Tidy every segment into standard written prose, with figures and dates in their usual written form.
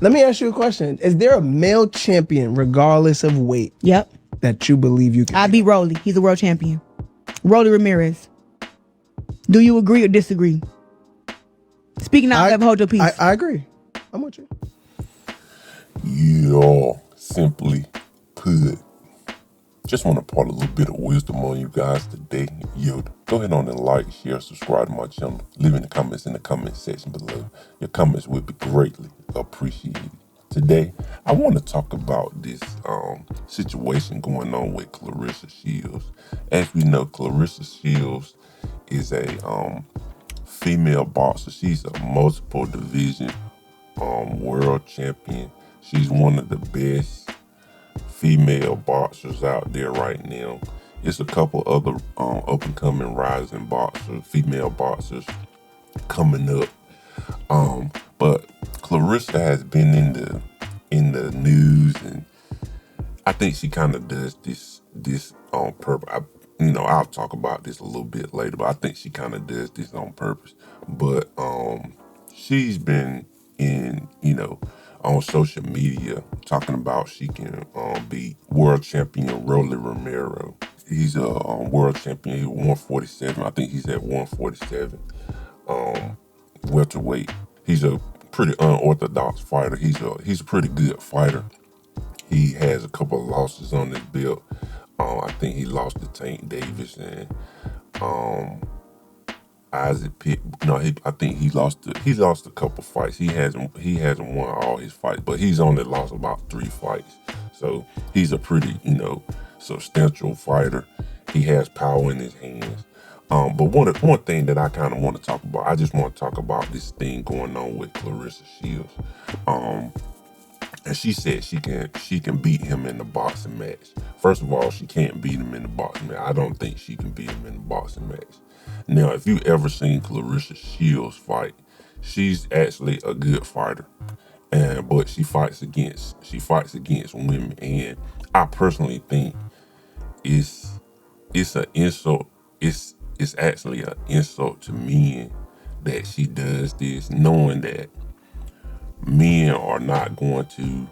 Let me ask you a question. Is there a male champion, regardless of weight, Yep. that you believe you can I beat Rolly. He's a world champion. Rolly Ramirez. Do you agree or disagree? Speaking out, never hold your peace. I agree. I'm with you. Yeah, simply put. Just want to impart a little bit of wisdom on you guys today. Yo, go ahead on and like, share, subscribe to my channel. Leave in the comments in the comment section below. Your comments would be greatly appreciated. Today, I want to talk about this situation going on with Claressa Shields. As we know, Claressa Shields is a female boxer. She's a multiple division world champion. She's one of the best female boxers out there right now. It's a couple other up-and-coming rising boxers, female boxers coming up. But Claressa has been in the news, and I think she kind of does this on purpose. I'll talk about this a little bit later, but I think she kind of does this on purpose. But she's been on social media talking about she can beat world champion Romero. He's a world champion. He's 147. I think he's at 147 welterweight. He's a pretty unorthodox fighter. He's a pretty good fighter. He has a couple of losses on his belt. I think he lost to Tank Davis and Isaac Pitt. No, I think he lost a couple fights. He hasn't won all his fights, but he's only lost about 3 fights. So he's a pretty substantial fighter. He has power in his hands. But one thing that I kind of want to talk about, I just want to talk about this thing going on with Claressa Shields. And she said she can beat him in the boxing match. First of all, she can't beat him in the boxing match. I don't think she can beat him in the boxing match. Now, if you ever seen Claressa Shields fight, she's actually a good fighter, but she fights against women, and I personally think it's an insult. It's actually an insult to men that she does this, knowing that men are not going to,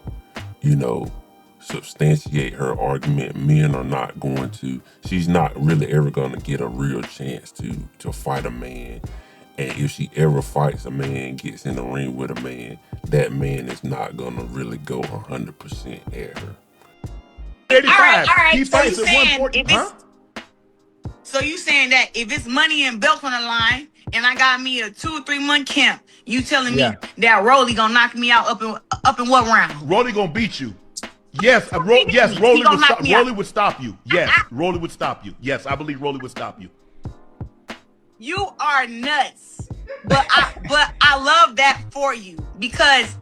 substantiate her argument. Men are not going to, she's not really ever going to get a real chance to fight a man. And if she ever fights a man, gets in the ring with a man, that man is not going to really go 100% at her. 85. All right. He fights at 140. So you saying that if it's money and belts on the line, and I got me a 2 or 3 month camp, you telling me that Rolly gonna knock me out up in what round? Rolly gonna beat you. Yes, Rolly would stop you. Yes, Rolly would stop you. Yes, I believe Rolly would stop you. You are nuts. But I love that for you, because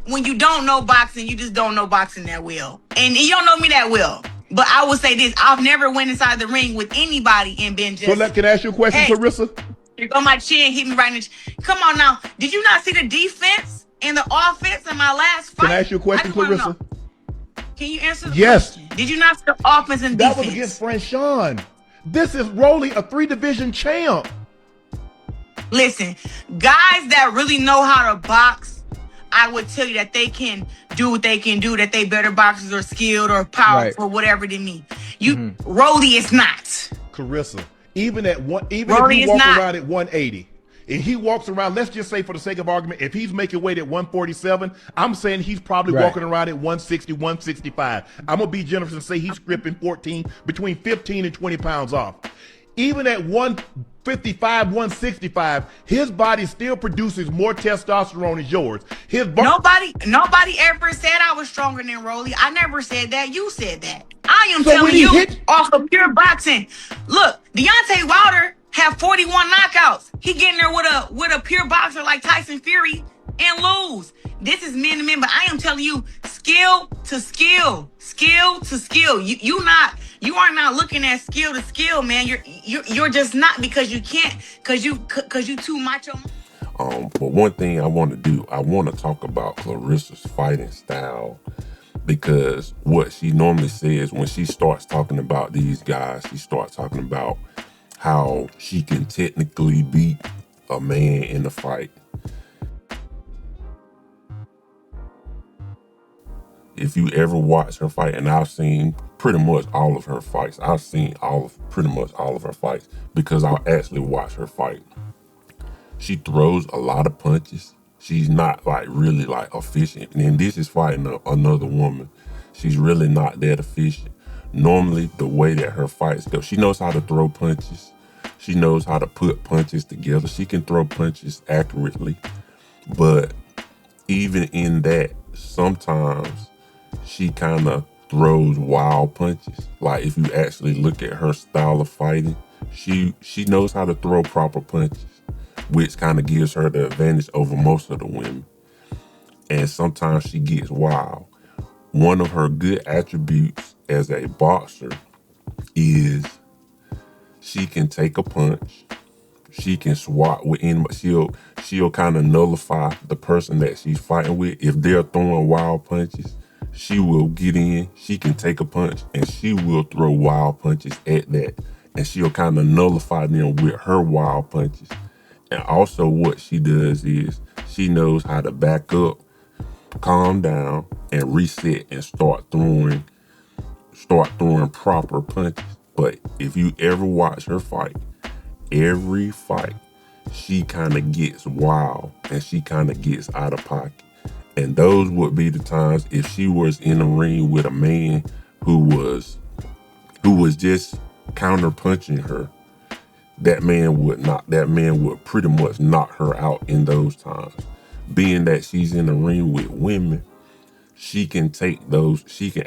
when you don't know boxing, you just don't know boxing that well. And you don't know me that well. But I will say this, I've never went inside the ring with anybody and been just... So can I ask you a question, Claressa? Here go my chin, hit me right in the... Come on now. Did you not see the defense and the offense in my last fight? Can I ask you a question, Claressa? Can you answer the question? Did you not see the offense and defense? That was against Franchon. This is Rolly, a 3-division champ. Listen, guys that really know how to box, I would tell you that they can do what they can do, that they better boxers or skilled or powerful or whatever than me. Rolly is not. Claressa, even if he walks around at 180, and he walks around, let's just say for the sake of argument, if he's making weight at 147, I'm saying he's probably walking around at 160, 165. I'm going to be generous and say he's stripping between 15 and 20 pounds off. Even at 155, 165, his body still produces more testosterone as yours. Nobody ever said I was stronger than Rolly. I never said that. You said that. I am telling you off of pure boxing. Look, Deontay Wilder had 41 knockouts. He getting there with a pure boxer like Tyson Fury and lose. This is men to men, but I am telling you, skill to skill, skill to skill. You are not looking at skill to skill, man. You're just not, because you can't, because you too macho. But one thing I want to do, I want to talk about Claressa's fighting style, because what she normally says when she starts talking about these guys, she starts talking about how she can technically beat a man in a fight. if you ever watch her fight, and I've seen pretty much all of her fights. I've seen pretty much all of her fights because I'll actually watch her fight. She throws a lot of punches. She's not like really like efficient. And this is fighting another woman. She's really not that efficient. Normally, the way that her fights go, she knows how to throw punches. She knows how to put punches together. She can throw punches accurately. But even in that, sometimes she kind of throws wild punches. Like if you actually look at her style of fighting, she knows how to throw proper punches, which kind of gives her the advantage over most of the women. And sometimes she gets wild. One of her good attributes as a boxer is she can take a punch. She can swat with anybody. She'll kind of nullify the person that she's fighting with. If they're throwing wild punches, she will get in. She can take a punch and she will throw wild punches at that. And she'll kind of nullify them with her wild punches. And also what she does is she knows how to back up, calm down, and reset and start throwing proper punches. But if you ever watch her fight, every fight, she kind of gets wild and she kind of gets out of pocket. And those would be the times if she was in the ring with a man who was just counter punching her, that man would pretty much knock her out in those times. Being that she's in the ring with women, she can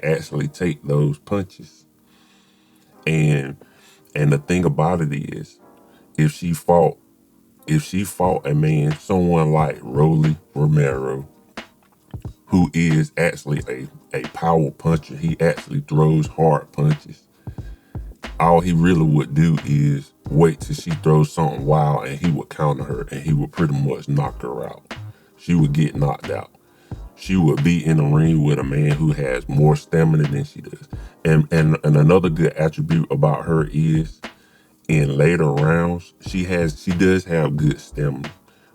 actually take those punches. And the thing about it is, if she fought a man, someone like Romero, who is actually a power puncher, he actually throws hard punches. All he really would do is wait till she throws something wild and he would counter her and he would pretty much knock her out. She would get knocked out. She would be in the ring with a man who has more stamina than she does. And another good attribute about her is in later rounds, she does have good stamina,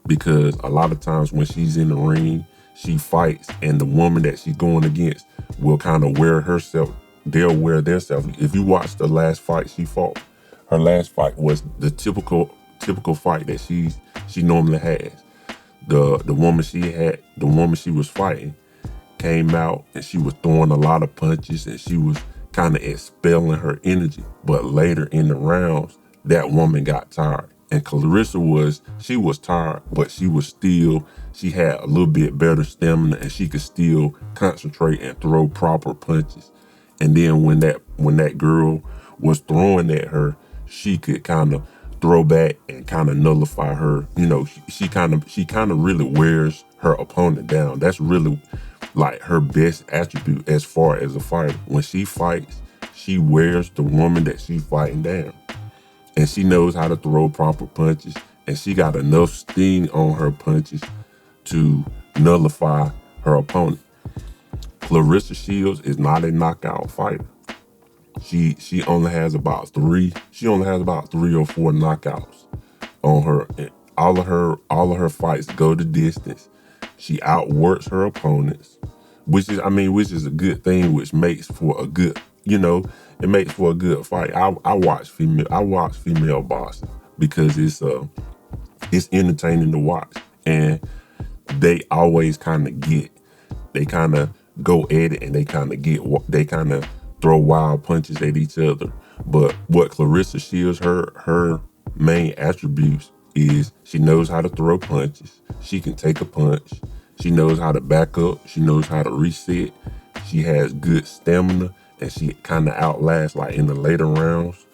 because a lot of times when she's in the ring, she fights and the woman that she's going against will kind of wear herself. They'll wear themselves. If you watch the last fight she fought, her last fight was the typical fight that she normally has. The woman she was fighting came out and she was throwing a lot of punches and she was kind of expelling her energy. But later in the rounds, that woman got tired. And Claressa was tired, but she had a little bit better stamina and she could still concentrate and throw proper punches. And then when that girl was throwing at her, she could kind of throw back and kind of nullify her. You know, she kind of really wears her opponent down. That's really like her best attribute as far as a fighter. When she fights, she wears the woman that she's fighting down. And she knows how to throw proper punches, and she got enough sting on her punches to nullify her opponent. Claressa Shields is not a knockout fighter. She only has about three or four knockouts on her. And all of her fights go the distance. She outworks her opponents, which is a good thing, which makes for a good, it makes for a good fight. I watch female boxing because it's entertaining to watch, and they always kind of go at it, and they kind of throw wild punches at each other. But what Claressa Shields, her main attributes is she knows how to throw punches. She can take a punch. She knows how to back up. She knows how to reset. She has good stamina, and she kind of outlasts, like in the later rounds,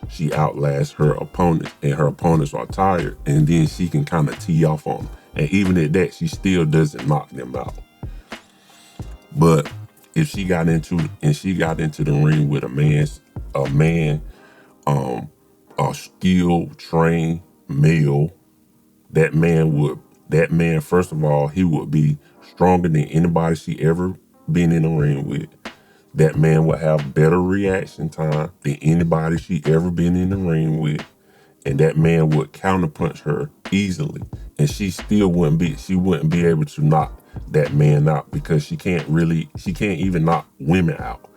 she outlasts her opponents, and her opponents are tired, and then she can kind of tee off on them. And even at that, she still doesn't knock them out. But if she got into the ring with a skilled, trained male, that man, first of all, he would be stronger than anybody she ever been in the ring with. That man would have better reaction time than anybody she ever been in the ring with. And that man would counterpunch her easily. And she wouldn't be able to knock that man out, because she can't even knock women out.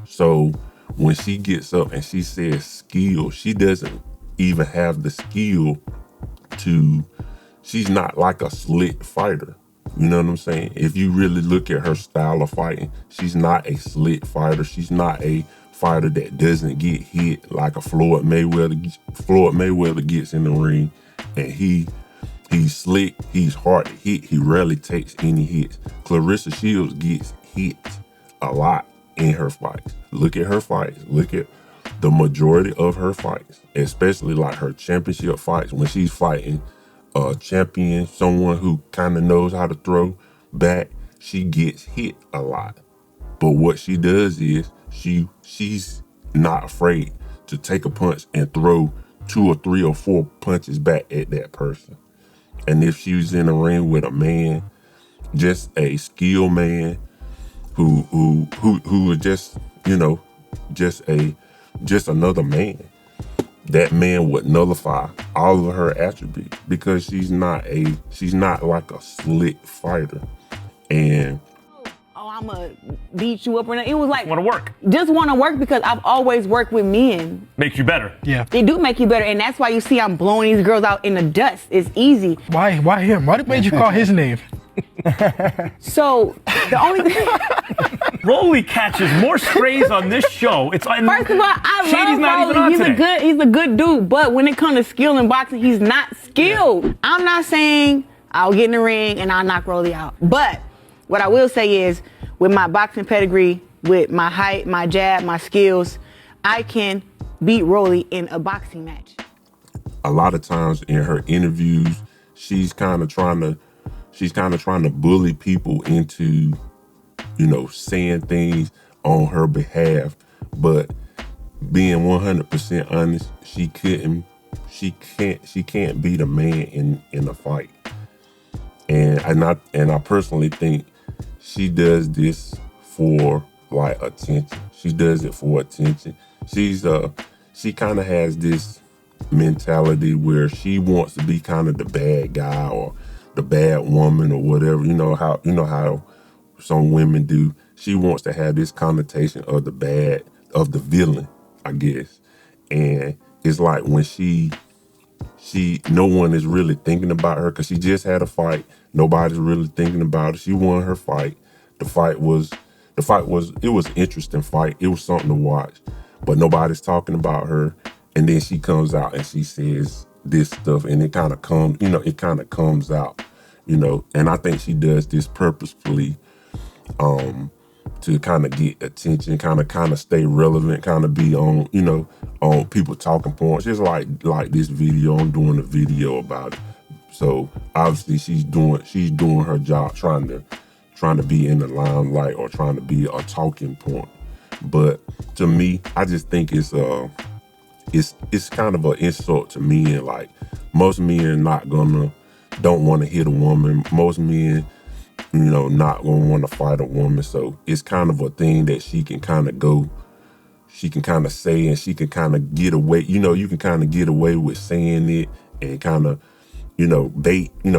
So when she gets up and she says skill, she doesn't even have the skill she's not like a slick fighter. You know what I'm saying? If you really look at her style of fighting, she's not a slick fighter. She's not a fighter that doesn't get hit like a Floyd Mayweather. Floyd Mayweather gets in the ring and he's slick, he's hard to hit, he rarely takes any hits. Claressa Shields gets hit a lot in her fights. Look at her fights. Look at the majority of her fights, especially like her championship fights, when she's fighting a champion, someone who kind of knows how to throw back, she gets hit a lot. But what she does is she's not afraid to take a punch and throw 2 or 3 or 4 punches back at that person. And if she was in a ring with a man, just a skilled man who was just, you know, just another man, that man would nullify all of her attributes, because she's not like a slick fighter. And I'ma beat you up or not. It was like want to work. Just want to work, because I've always worked with men. Makes you better. Yeah. They do make you better, and that's why you see I'm blowing these girls out in the dust. It's easy. Why him? Why made you call his name? So the only thing Rolly catches more strays on this show. It's First of all, I Shady's not even on love Rolly. today. He's a good dude, but when it comes to skill in boxing, he's not skilled. Yeah. I'm not saying I'll get in the ring and I'll knock Rolly out. But what I will say is, with my boxing pedigree, with my height, my jab, my skills, I can beat Rolly in a boxing match. A lot of times in her interviews, she's kind of trying to bully people into, you know, saying things on her behalf. But being 100% honest, she can't beat a man in a fight. And I personally think she does this for like attention. She does it for attention. She kind of has this mentality where she wants to be kind of the bad guy or the bad woman or whatever. You know how some women do. She wants to have this connotation of the villain, I guess. And it's like when no one is really thinking about her, because she just had a fight. Nobody's really thinking about it. She won her fight. It was an interesting fight. It was something to watch, but nobody's talking about her. And then she comes out and she says this stuff, and it kind of comes out, you know. And I think she does this purposefully, to kind of get attention, kind of stay relevant, kind of be on, you know, on people talking points. Just like this video, I'm doing a video about it. So obviously she's doing her job, trying to be in the limelight or trying to be a talking point. But to me, I just think it's kind of an insult to men. Like, most men don't want to hit a woman. Most men, you know, not gonna want to fight a woman. So it's kind of a thing that she can kind of say, and she can kind of get away. You know, you can kind of get away with saying it and kind of, you know,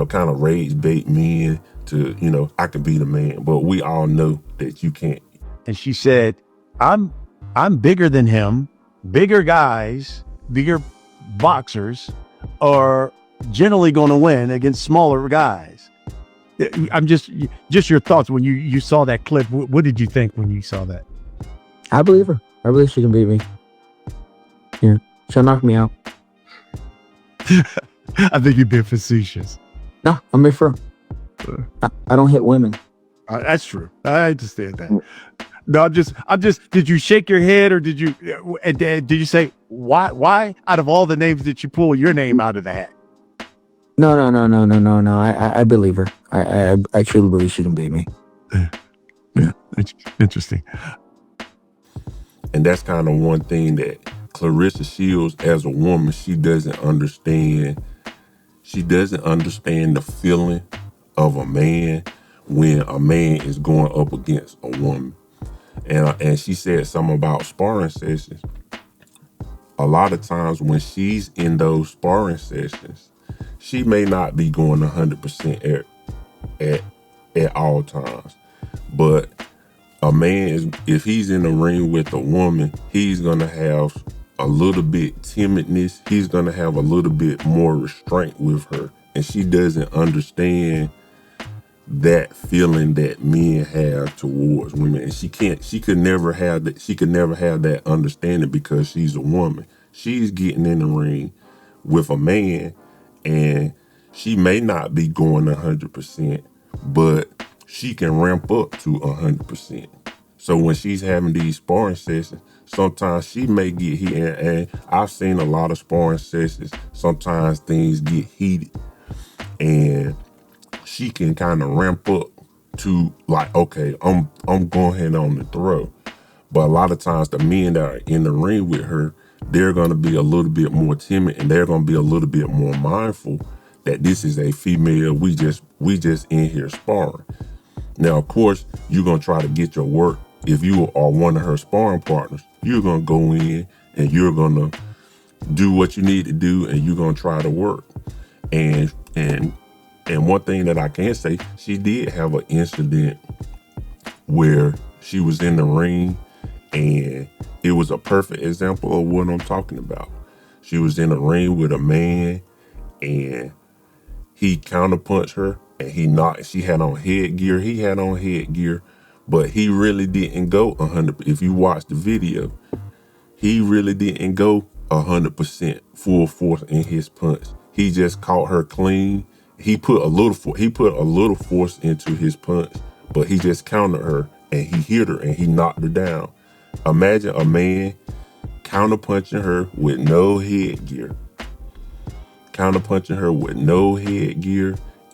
kind of rage bait men to, you know, I could be the man. But we all know that you can't. And she said, I'm bigger than him. Bigger guys, bigger boxers are generally going to win against smaller guys. I'm just your thoughts when you saw that clip. What did you think when you saw that? I believe her. I believe she can beat me. Yeah, she'll knock me out. I think you're being facetious. No, I'm being for her. I don't hit women. That's true. I understand that. No, I'm just. Did you shake your head, or did you say why? Out of all the names, did you pull your name out of the hat? No. I believe her. I truly believe she can beat me. Yeah, that's interesting. And that's kind of one thing that Claressa Shields, as a woman, she doesn't understand. She doesn't understand the feeling of a man when a man is going up against a woman. And she said something about sparring sessions. A lot of times when she's in those sparring sessions, she may not be going 100% at all times. But a man if he's in the ring with a woman, he's gonna have a little bit timidness. He's gonna have a little bit more restraint with her, and she doesn't understand that feeling that men have towards women, and she could never have that understanding because she's a woman. She's getting in the ring with a man, and she may not be going 100%, but she can ramp up to 100%. So when she's having these sparring sessions, sometimes she may get hit, and I've seen a lot of sparring sessions. Sometimes things get heated, and she can kind of ramp up to like, okay, I'm going ahead on the throw. But a lot of times the men that are in the ring with her, they're going to be a little bit more timid, and they're going to be a little bit more mindful that this is a female. We just in here sparring. Now, of course, you're going to try to get your work. If you are one of her sparring partners, you're going to go in and you're going to do what you need to do, and you're going to try to work. And one thing that I can say, she did have an incident where she was in the ring, and it was a perfect example of what I'm talking about. She was in the ring with a man, and he counterpunched her, and she had on headgear. He had on headgear, but he really didn't go 100. If you watch the video, he really didn't go 100% full force in his punch. He just caught her clean. He put a little force into his punch, but he just countered her, and he hit her, and he knocked her down. Imagine a man counterpunching her with no headgear.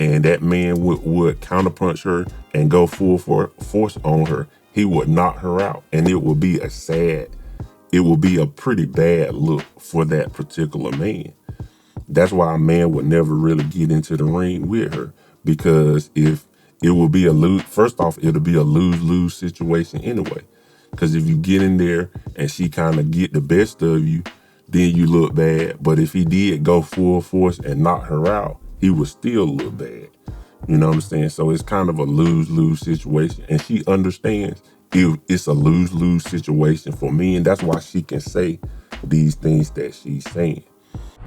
And that man would counterpunch her and go full force on her. He would knock her out, and it would be a pretty bad look for that particular man. That's why a man would never really get into the ring with her, because if it will be first off, it'll be a lose-lose situation anyway. Because if you get in there and she kind of get the best of you, then you look bad. But if he did go full force and knock her out, he would still look bad. You know what I'm saying? So it's kind of a lose-lose situation. And she understands it's a lose-lose situation for me. And that's why she can say these things that she's saying.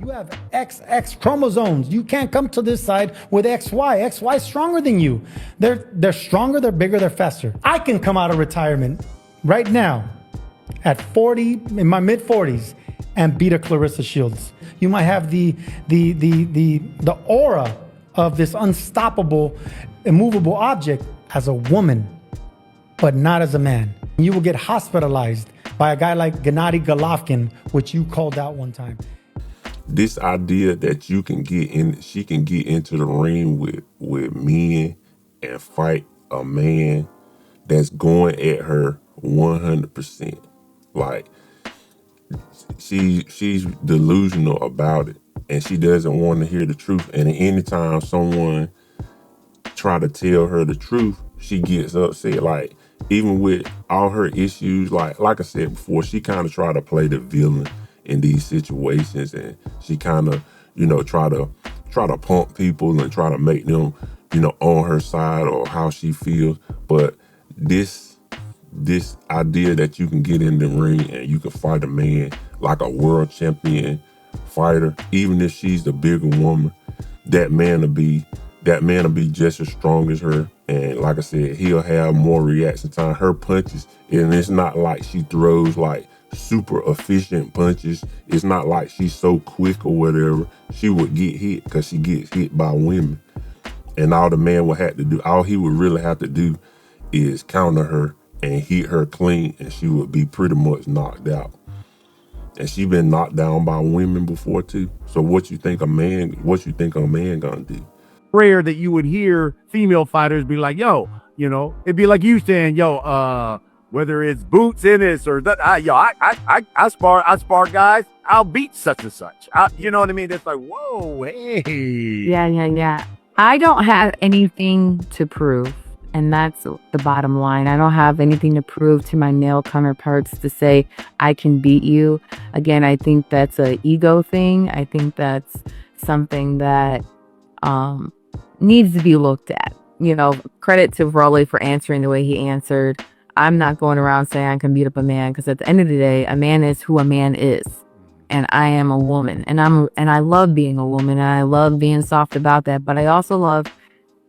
You have XX chromosomes. You can't come to this side with XY. XY is stronger than you. They're stronger, they're bigger, they're faster. I can come out of retirement right now at 40, in my mid 40s, and beat a Claressa Shields. You might have the aura of this unstoppable, immovable object as a woman, but not as a man. You will get hospitalized by a guy like Gennady Golovkin, which you called out one time. This idea that she can get into the ring with men and fight a man that's going at her 100%. Like, she's delusional about it, and she doesn't want to hear the truth. And anytime someone try to tell her the truth, she gets upset. Like, even with all her issues, like I said before, she kind of try to play the villain in these situations, and she kind of, try to pump people and try to make them, on her side or how she feels. But this idea that you can get in the ring and you can fight a man like a world champion fighter, even if she's the bigger woman, that man will be just as strong as her. And like I said, he'll have more reaction time. Her punches, and it's not like she throws like super efficient punches. It's not like she's so quick or whatever. She would get hit because she gets hit by women. And all the man would have to do, all he would really have to do is counter her and hit her clean, and she would be pretty much knocked out. And she been knocked down by women before too. So what you think a man gonna do? Rare that you would hear female fighters be like, yo, it'd be like you saying, yo, whether it's boots in this or that, I spar guys, I'll beat such and such. You know what I mean? It's like, whoa, hey. Yeah. I don't have anything to prove. And that's the bottom line. I don't have anything to prove to my male counterparts to say I can beat you. Again, I think that's an ego thing. I think that's something that needs to be looked at. credit to Rolly for answering the way he answered. I'm not going around saying I can beat up a man, because at the end of the day, a man is who a man is. And I am a woman, and I love being a woman, and I love being soft about that. But I also love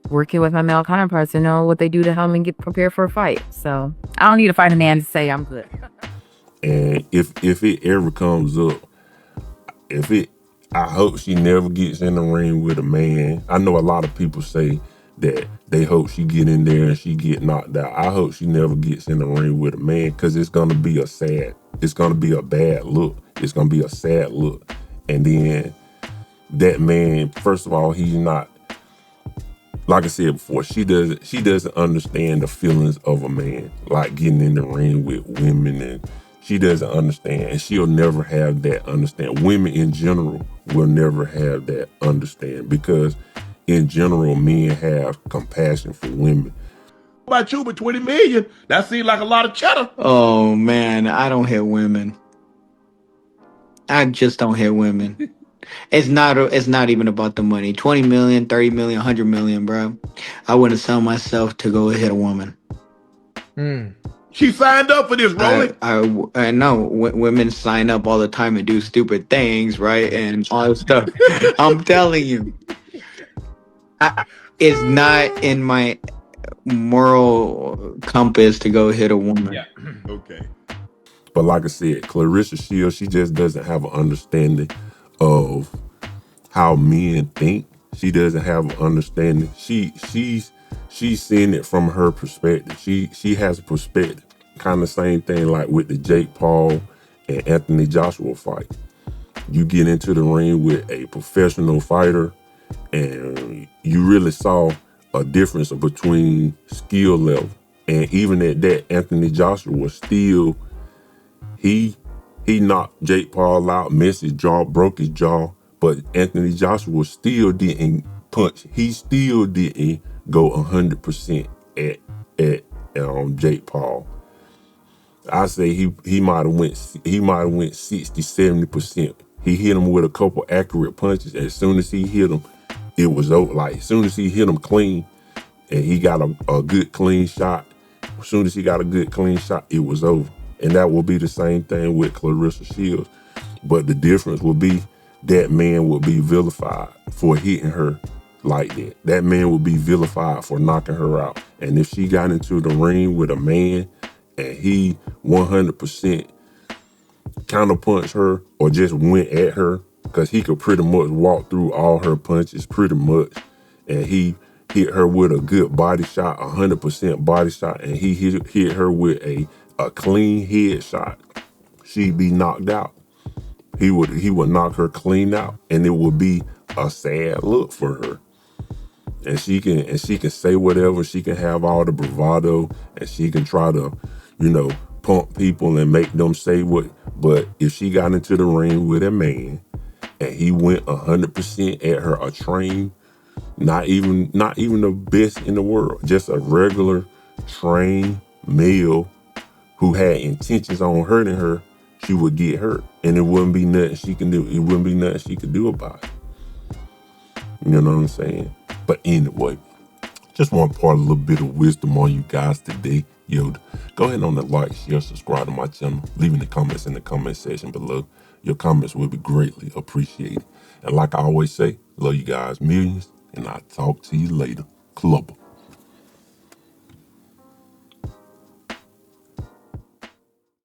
working with my male counterparts to know what they do to help me get prepared for a fight. So I don't need to fight a man to say I'm good. And if it ever comes up, I hope she never gets in the ring with a man. I know a lot of people say that they hope she get in there and she get knocked out. I hope she never gets in the ring with a man, because it's gonna be a bad look. It's gonna be a sad look. And then that man, first of all, he's not, like I said before, she doesn't understand the feelings of a man, like getting in the ring with women, and she doesn't understand, and she'll never have that understand. Women in general will never have that understand, because in general, men have compassion for women. What about you, with 20 million? That seems like a lot of cheddar. Oh man, I don't hit women. I just don't hit women. It's not even about the money. 20 million, 30 million, 100 million, bro. I wouldn't sell myself to go hit a woman. She signed up for this, Rolly. I know women sign up all the time and do stupid things, right? And all this stuff. I'm telling you, it's not in my moral compass to go hit a woman. Yeah. Okay. But like I said, Claressa Shields, she just doesn't have an understanding of how men think. She doesn't have an understanding. She's seeing it from her perspective. She has a perspective. Kind of same thing like with the Jake Paul and Anthony Joshua fight. You get into the ring with a professional fighter, and you really saw a difference between skill level. And even at that, Anthony Joshua was still, he knocked Jake Paul out, missed his jaw, broke his jaw, but Anthony Joshua still didn't punch. He still didn't go 100% at Jake Paul. I say he might have went 60, 70%. He hit him with a couple accurate punches. As soon as he hit him, it was over. Like, as soon as he hit him clean and he got a good clean shot, as soon as he got a good clean shot, it was over. And that will be the same thing with Claressa Shields. But the difference will be that man will be vilified for hitting her like that. That man will be vilified for knocking her out. And if she got into the ring with a man and he 100% counterpunch her or just went at her, because he could pretty much walk through all her punches pretty much, and he hit her with a good body shot, 100% body shot, and he hit her with a clean head shot, she'd be knocked out. He would knock her clean out, and it would be a sad look for her. And she can say whatever, she can have all the bravado, and she can try to, pump people and make them say what. But if she got into the ring with a man and he went 100% at her, a trained, not even the best in the world, just a regular trained male who had intentions on hurting her, she would get hurt, and it wouldn't be nothing she can do. It wouldn't be nothing she could do about it. You know what I'm saying? But anyway, just want to impart a little bit of wisdom on you guys today. Yo, go ahead on the like, share, subscribe to my channel. Leave in the comments in the comment section below. Your comments will be greatly appreciated. And like I always say, love you guys millions, and I'll talk to you later. Clubber.